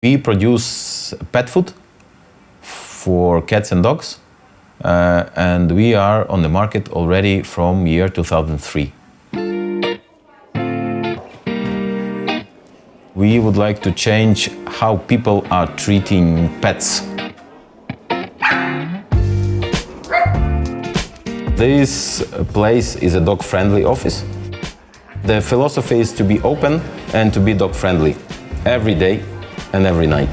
We produce pet food for cats and dogs, and we are on the market already from year 2003. We would like to change how people are treating pets. This place is a dog-friendly office. The philosophy is to be open and to be dog-friendly every day and every night.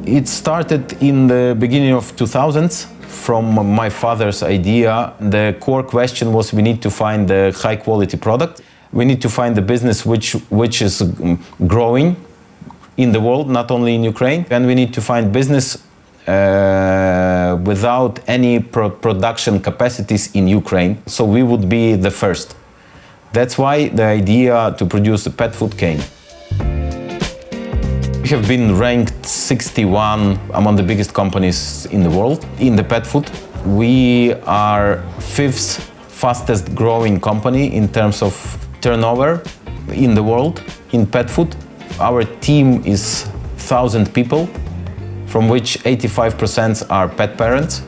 It started in the beginning of 2000s from my father's idea. The core question was we need to find a high-quality product. We need to find the business which is growing in the world, not only in Ukraine. And we need to find business without any production capacities in Ukraine. So we would be the first. That's why the idea to produce pet food came. We have been ranked 61 among the biggest companies in the world in the pet food. We are fifth fastest growing company in terms of turnover in the world in pet food. Our team is 1,000 people, from which 85% are pet parents.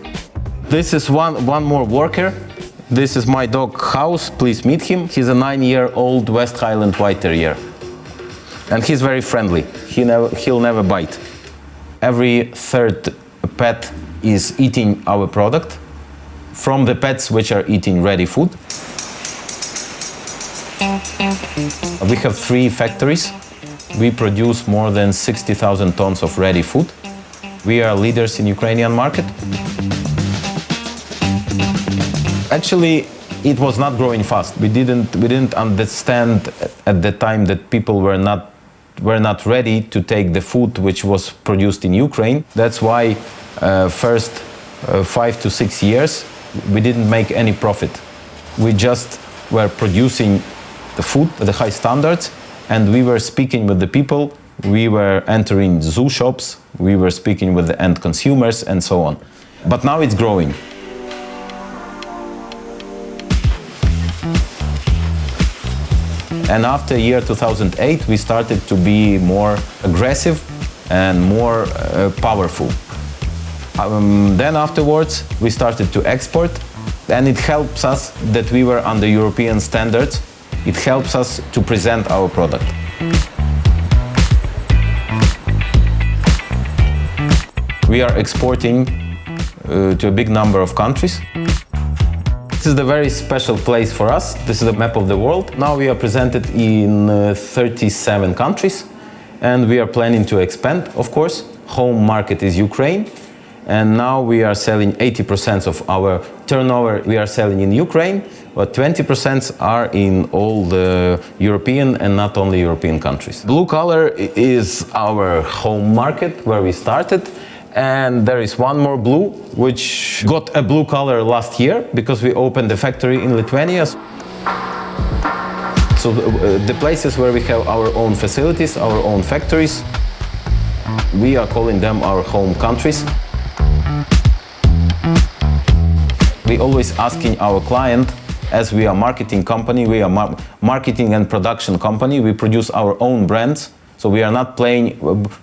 This is one more worker. This is my dog House, please meet him. He's a 9-year-old West Highland White Terrier. And he's very friendly, he'll never bite. Every third pet is eating our product, from the pets which are eating ready food. We have 3 factories. We produce more than 60,000 tons of ready food. We are leaders in Ukrainian market. Actually, it was not growing fast. We didn't understand at the time that people were not ready to take the food which was produced in Ukraine. That's why first 5 to 6 years we didn't make any profit. We just were producing the food at the high standards, and we were speaking with the people. We were entering zoo shops, we were speaking with the end consumers and so on. But now it's growing. And after year 2008, we started to be more aggressive and more powerful. Then afterwards, we started to export, and it helps us that we were under European standards. It helps us to present our product. We are exporting to a big number of countries. This is a very special place for us. This is the map of the world. Now we are presented in 37 countries, and we are planning to expand, of course. Home market is Ukraine, and now we are selling 80% of our turnover we are selling in Ukraine, but 20% are in all the European and not only European countries. Blue color is our home market where we started. And there is one more blue, which got a blue color last year because we opened the factory in Lithuania. So the places where we have our own facilities, our own factories, we are calling them our home countries. We always asking our client, as we are marketing company, we are marketing and production company, we produce our own brands. So we are not playing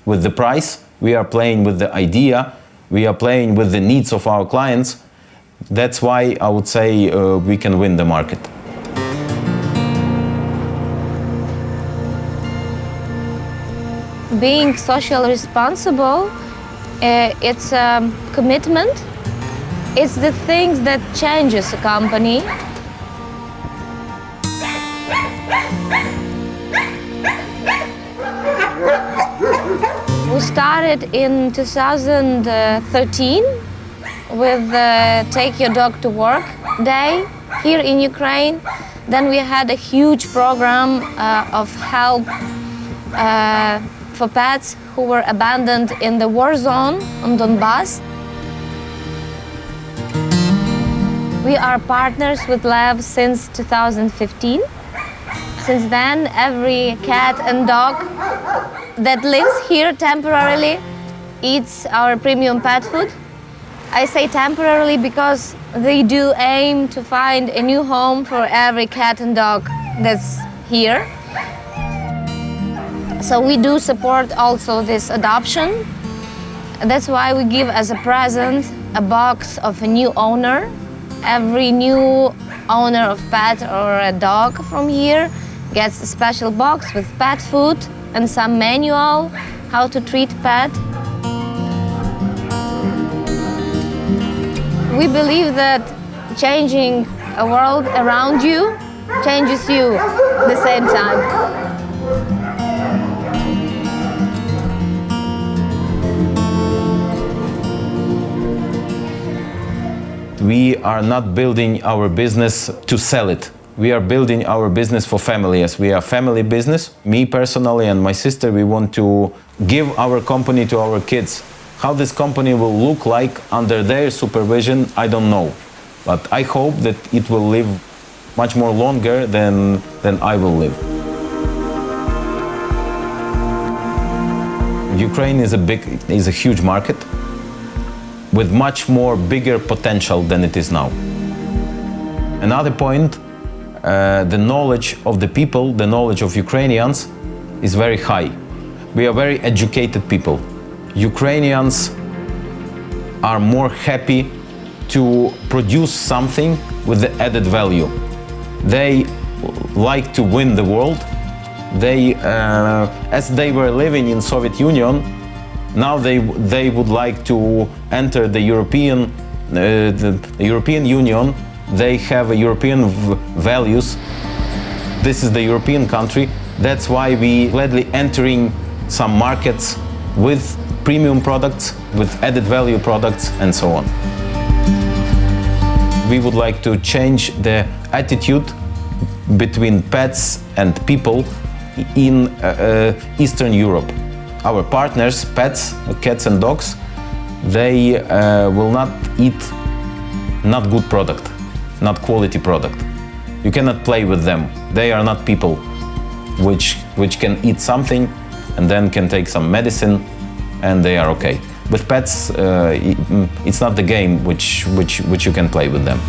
with the price. We are playing with the idea, we are playing with the needs of our clients. That's why I would say we can win the market. Being socially responsible, it's a commitment. It's the things that changes a company. We started in 2013 with Take Your Dog to Work Day here in Ukraine. Then we had a huge program of help for pets who were abandoned in the war zone on Donbass. We are partners with Lviv since 2015. Since then, every cat and dog that lives here temporarily eats our premium pet food. I say temporarily because they do aim to find a new home for every cat and dog that's here. So we do support also this adoption. That's why we give as a present a box of a new owner. Every new owner of pet or a dog from here gets a special box with pet food and some manual how to treat pet. We believe that changing a world around you changes you at the same time. We are not building our business to sell it. We are building our business for family, as we are a family business. Me personally and my sister, we want to give our company to our kids. How this company will look like under their supervision, I don't know. But I hope that it will live much more longer than I will live. Ukraine is a huge market, with much more bigger potential than it is now. Another point, the knowledge of the people, the knowledge of Ukrainians is very high. We are very educated people. Ukrainians are more happy to produce something with the added value. They like to win the world. They, as they were living in Soviet Union, now they would like to enter the European Union. They have European values. This is the European country. That's why we gladly entering some markets with premium products, with added value products, and so on. We would like to change the attitude between pets and people in Eastern Europe. Our partners, pets, cats and dogs, they will not eat not good product, not quality product. You cannot play with them. They are not people which can eat something and then can take some medicine and they are okay. With pets, it's not the game which you can play with them.